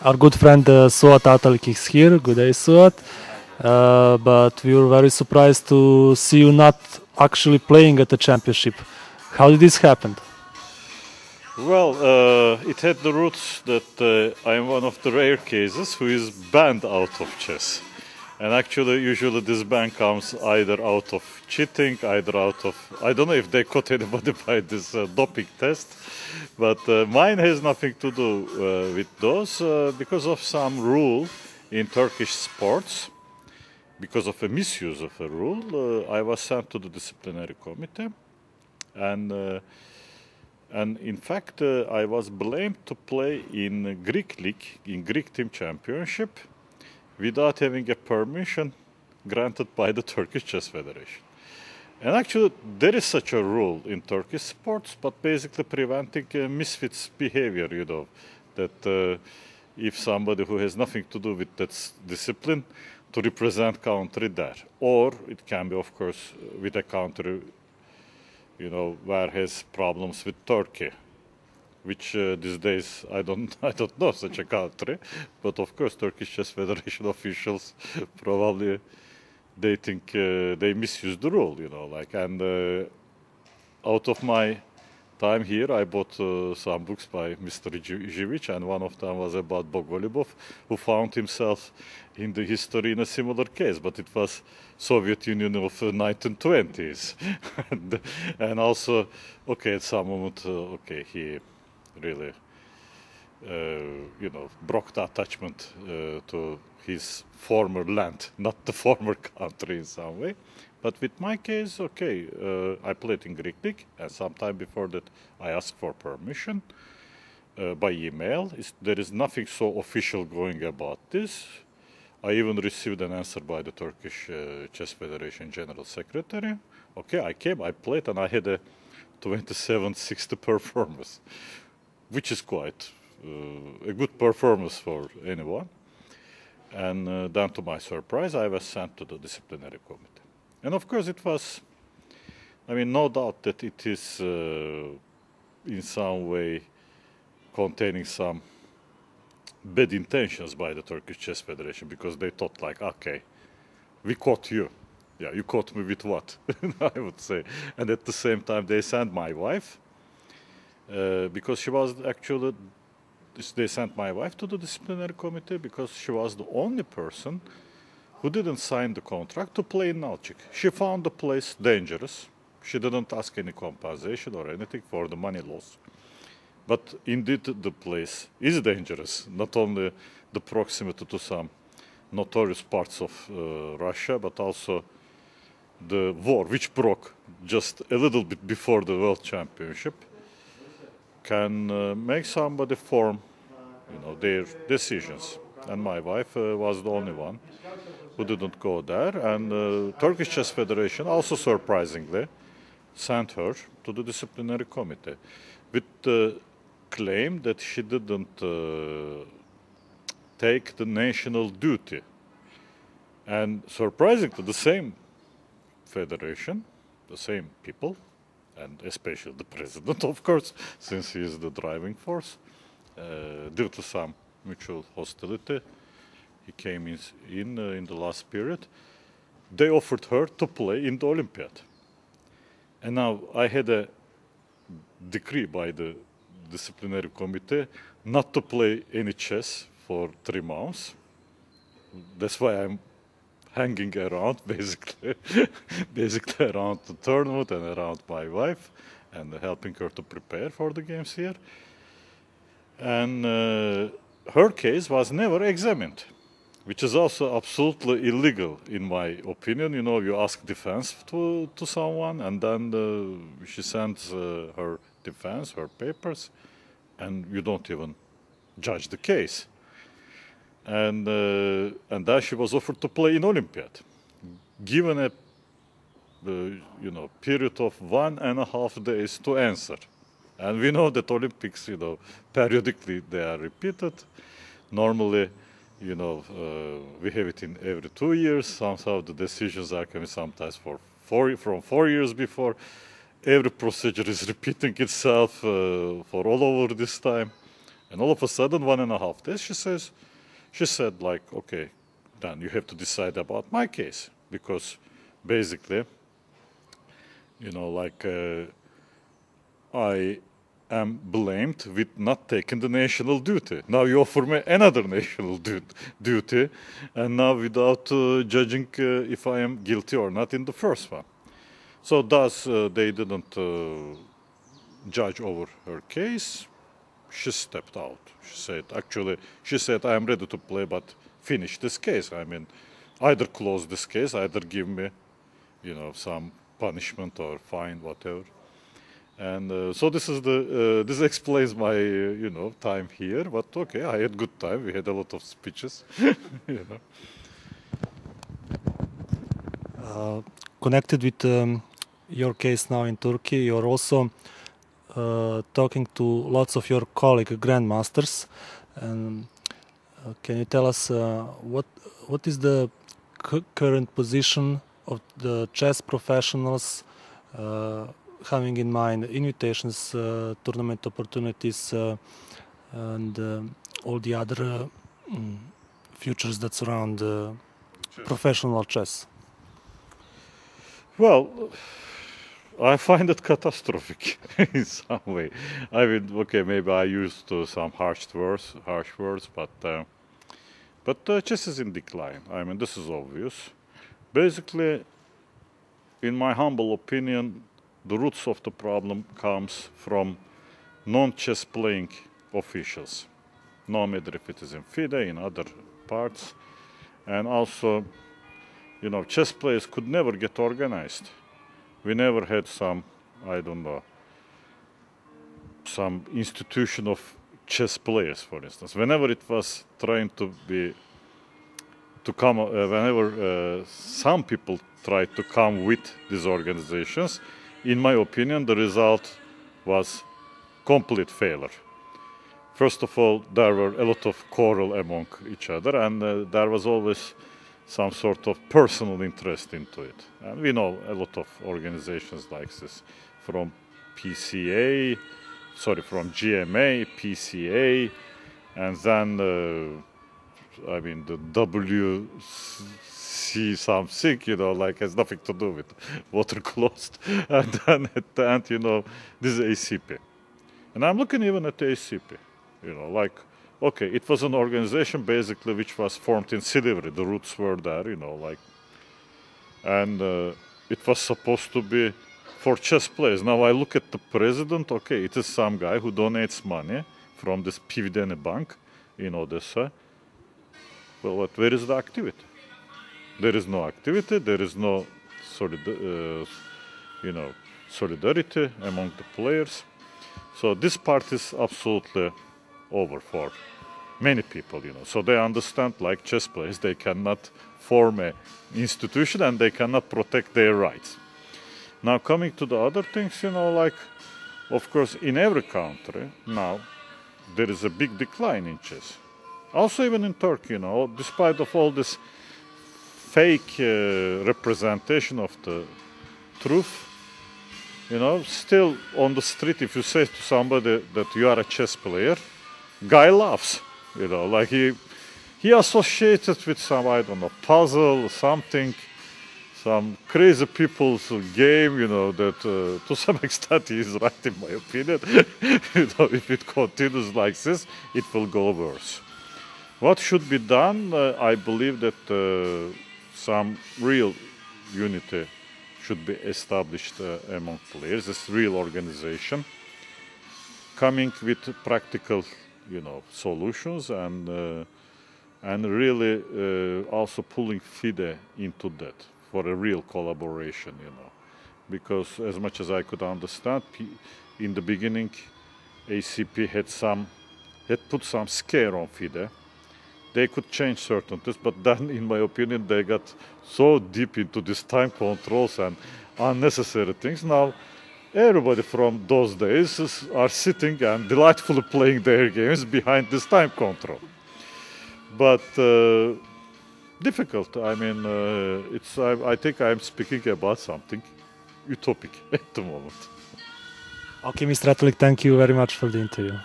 Our good friend Suat Atalik is here. Good day, Suat. But we were very surprised to see you not actually playing at the championship. How did this happen? Well, it had the roots that I am one of the rare cases who is banned out of chess. And actually, usually this ban comes either out of cheating, either out of, I don't know if they caught anybody by this doping test, but mine has nothing to do with those because of some rule in Turkish sports. Because of a misuse of a rule, I was sent to the disciplinary committee, and in fact, I was blamed to play in Greek league, in Greek team championship, without having a permission granted by the Turkish Chess Federation. And actually, there is such a rule in Turkish sports, but basically preventing misfits behavior, you know, that if somebody who has nothing to do with that discipline to represent country there. Or it can be, of course, with a country, you know, where has problems with Turkey, which these days I don't know such a country, but of course Turkish Chess Federation officials probably they think they misuse the rule, you know, like, and out of my time here I bought some books by Mr. Živić, and one of them was about Bogolubov, who found himself in the history in a similar case, but it was Soviet Union of 1920s, and also, okay, at some moment, okay, he really, you know, broke the attachment to his former land, not the former country in some way. But with my case, okay, I played in Greek league, and sometime before that I asked for permission by email. There is nothing so official going about this. I even received an answer by the Turkish Chess Federation General Secretary. Okay, I came, I played, and I had a 27-60 performance, which is quite a good performance for anyone. And then, to my surprise, I was sent to the disciplinary committee. And of course, it was, I mean, no doubt that it is in some way containing some bad intentions by the Turkish Chess Federation, because they thought like, okay, we caught you. Yeah, you caught me with what? I would say. And at the same time, they sent my wife, because she was actually, they sent my wife to the disciplinary committee because she was the only person who didn't sign the contract to play in Nalchik. She found the place dangerous. She didn't ask any compensation or anything for the money loss. But indeed, the place is dangerous, not only the proximity to some notorious parts of Russia, but also the war, which broke just a little bit before the World Championship, can make somebody form, you know, their decisions. And my wife was the only one who didn't go there. And Turkish Chess Federation, also surprisingly, sent her to the disciplinary committee with the claim that she didn't take the national duty. And surprisingly, the same federation, the same people, and especially the president, of course, since he is the driving force, due to some mutual hostility, he came in the last period, they offered her to play in the Olympiad. And now I had a decree by the disciplinary committee not to play any chess for 3 months. That's why I'm hanging around, basically, basically around the tournament and around my wife, and helping her to prepare for the games here. And her case was never examined, which is also absolutely illegal in my opinion. You know, you ask defense to someone, and then she sends her defense, her papers, and you don't even judge the case. And then she was offered to play in Olympiad, given a you know, period of 1.5 days to answer. And we know that Olympics, you know, periodically they are repeated. Normally, you know, we have it in every 2 years. Somehow the decisions are coming sometimes from 4 years before. Every procedure is repeating itself for all over this time. And all of a sudden, 1.5 days, she said like, okay, then you have to decide about my case. Because basically, you know, like I am blamed with not taking the national duty. Now you offer me another national duty, and now without judging if I am guilty or not in the first one. So thus they didn't judge over her case. She stepped out. She said, I am ready to play, but finish this case. I mean, either close this case, either give me, you know, some punishment or fine, whatever. And so this explains my, you know, time here. But okay, I had good time. We had a lot of speeches, you know. Connected with your case now in Turkey, you're also talking to lots of your colleague grandmasters. And can you tell us what is the current position of the chess professionals, having in mind invitations, tournament opportunities, and all the other futures that surround professional chess? Well, I find it catastrophic in some way. I mean, okay, maybe I used some harsh words, but chess is in decline. I mean, this is obvious. Basically, in my humble opinion, the roots of the problem comes from non-chess playing officials. No matter if it is in FIDE, in other parts. And also, you know, chess players could never get organized. We never had some, I don't know, some institution of chess players, for instance. Whenever it was trying to come, whenever some people tried to come with these organizations, in my opinion, the result was complete failure. First of all, there were a lot of quarrel among each other, and there was always some sort of personal interest into it. And we know a lot of organizations like this, from from GMA, PCA, and then, I mean, the WC something, you know, like has nothing to do with water closed. And then at the end, you know, this is ACP. And I'm looking even at the ACP, you know, like, okay, it was an organization basically which was formed in Silivri. The roots were there, you know, like, and it was supposed to be for chess players. Now I look at the president, okay, it is some guy who donates money from this Pivdeni Bank in Odessa. Well, but where is the activity? There is no activity, there is no solidarity among the players. So this part is absolutely over for many people, you know. So they understand, like chess players, they cannot form an institution and they cannot protect their rights. Now coming to the other things, you know, like, of course, in every country now, there is a big decline in chess. Also even in Turkey, you know, despite of all this fake representation of the truth, you know, still on the street, if you say to somebody that you are a chess player, guy laughs, you know, like he associated with some, I don't know, puzzle, something, some crazy people's game, you know, that to some extent he is right in my opinion. You know, if it continues like this, it will go worse. What should be done? I believe that some real unity should be established among players, this real organization, coming with practical, you know, solutions and really also pulling FIDE into that for a real collaboration, you know, because as much as I could understand, in the beginning, ACP had put some scare on FIDE. They could change certain things, but then, in my opinion, they got so deep into these time controls and unnecessary things. Now, everybody from those days are sitting and delightfully playing their games behind this time control. But difficult. I mean, I think I'm speaking about something utopic at the moment. Okay, Mr. Atalik, thank you very much for the interview.